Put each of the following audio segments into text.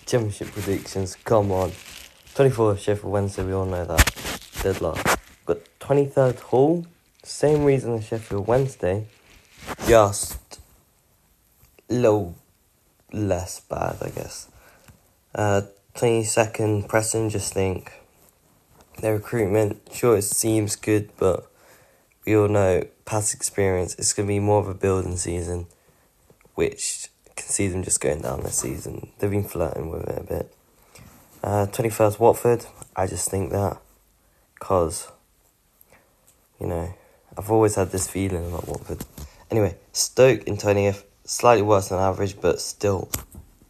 Championship predictions, come on. 24th Sheffield Wednesday, we all know that. Dead last. Got 23rd Hull, same reason as Sheffield Wednesday, just a little less bad, I guess. 22nd Preston, just think their recruitment, sure it seems good, but we all know past experience, it's going to be more of a building season, which can see them just going down this season. They've been flirting with it a bit. 21st Watford, I just think that because, you know, I've always had this feeling about Watford. Anyway, Stoke in 20th, slightly worse than average, but still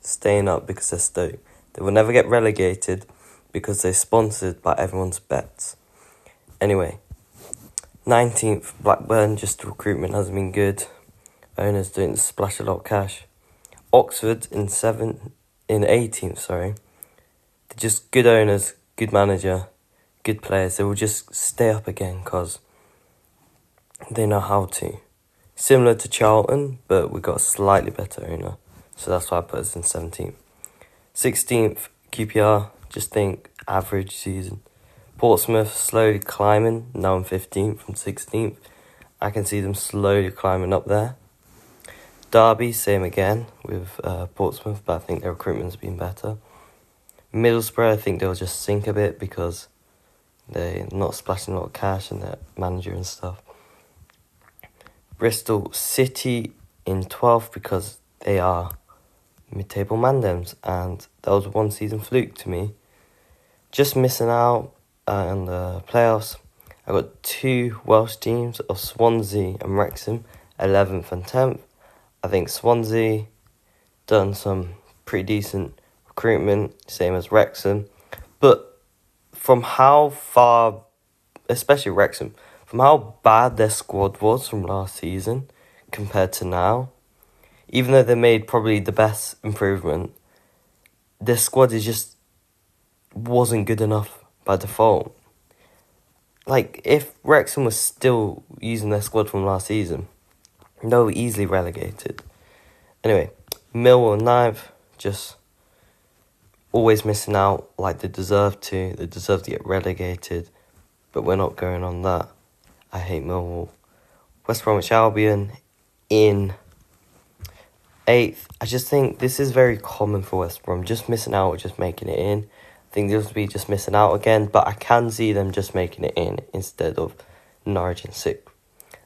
staying up because they're Stoke. They will never get relegated because they're sponsored by everyone's bets. Anyway, 19th Blackburn, just the recruitment hasn't been good. Owners don't splash a lot of cash. Oxford in 18th, They're just good owners, good manager, good players. They will just stay up again because they know how to. Similar to Charlton, but we got a slightly better owner. So that's why I put us in 17th. 16th, QPR, just think average season. Portsmouth slowly climbing, now in 15th from 16th. I can see them slowly climbing up there. Derby, same again with Portsmouth, but I think their recruitment's been better. Middlesbrough, I think they'll just sink a bit because they're not splashing a lot of cash and their manager and stuff. Bristol City in 12th because they are mid-table Mandems, and that was a one-season fluke to me. Just missing out on the playoffs. I got two Welsh teams of Swansea and Wrexham, 11th and 10th. I think Swansea done some pretty decent recruitment, same as Wrexham. But from how far, especially Wrexham, from how bad their squad was from last season compared to now, even though they made probably the best improvement, their squad just wasn't good enough by default. Like, if Wrexham was still using their squad from last season, they were easily relegated. Anyway, Millwall 9th, just always missing out like they deserve to. They deserve to get relegated, but we're not going on that. I hate Millwall. West Bromwich Albion in 8th. I just think this is very common for West Brom. Just missing out or just making it in. I think they'll be just missing out again, but I can see them just making it in instead of Norwich in 6th.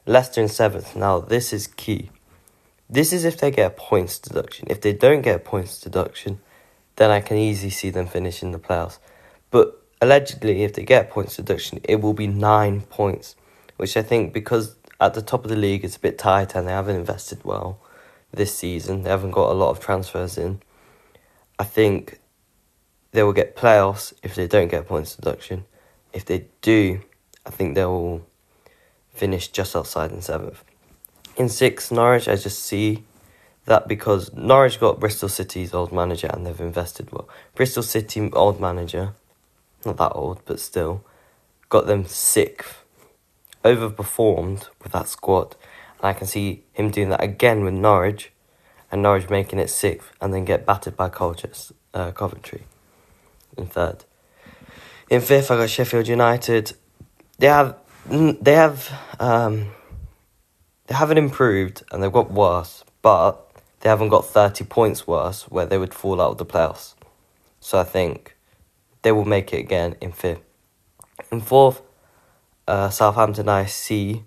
Leicester in 7th. Now, this is key. This is if they get a points deduction. If they don't get a points deduction, then I can easily see them finishing the playoffs. But allegedly, if they get a points deduction, it will be 9 points, which I think, because at the top of the league it's a bit tight and they haven't invested well this season, they haven't got a lot of transfers in, I think they will get playoffs if they don't get a points deduction. If they do, I think they will finish just outside in 7th. In 6th, Norwich, I just see that because Norwich got Bristol City's old manager and they've invested well. Bristol City old manager, not that old, but still, got them 6th. Overperformed with that squad. And I can see him doing that again with Norwich, and Norwich making it 6th and then get battered by Coventry in 3rd. In 5th, I got Sheffield United. They haven't improved and they've got worse, but they haven't got 30 points worse where they would fall out of the playoffs. So I think they will make it again in 5th. In 4th, Southampton, I see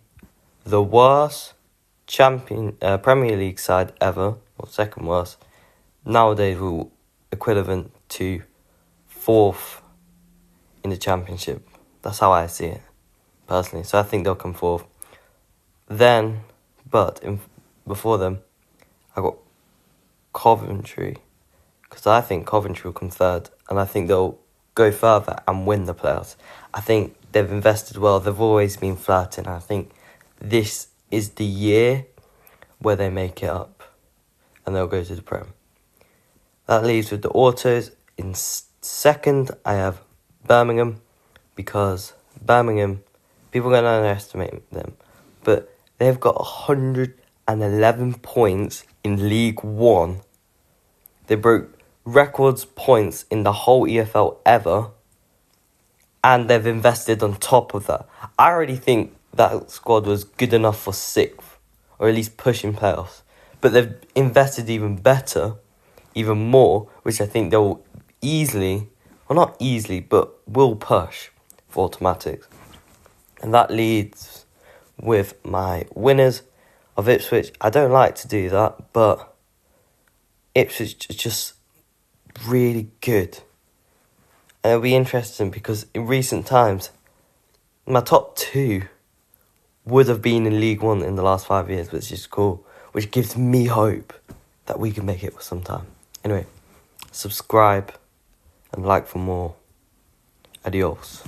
the worst Premier League side ever, or second worst. Nowadays, will equivalent to 4th in the Championship. That's how I see it, personally. So I think they'll come 4th. Then, before them, I got Coventry, because I think Coventry will come 3rd, and I think they'll go further and win the playoffs. I think they've invested well. They've always been flirting. I think this is the year where they make it up and they'll go to the Prem. That leaves with the autos. In 2nd, I have Birmingham, because Birmingham, people are going to underestimate them, but they've got 111 points in League One. They broke records points in the whole EFL ever, and they've invested on top of that. I already think that squad was good enough for 6th, or at least pushing playoffs. But they've invested even better, even more, which I think they'll easily, well not easily, but will push for automatics. And that leads with my winners of Ipswich. I don't like to do that, but Ipswich is just really good. And it'll be interesting because in recent times, my top 2 would have been in League One in the last 5 years, which is cool, which gives me hope that we can make it for some time. Anyway, subscribe and like for more. Adios.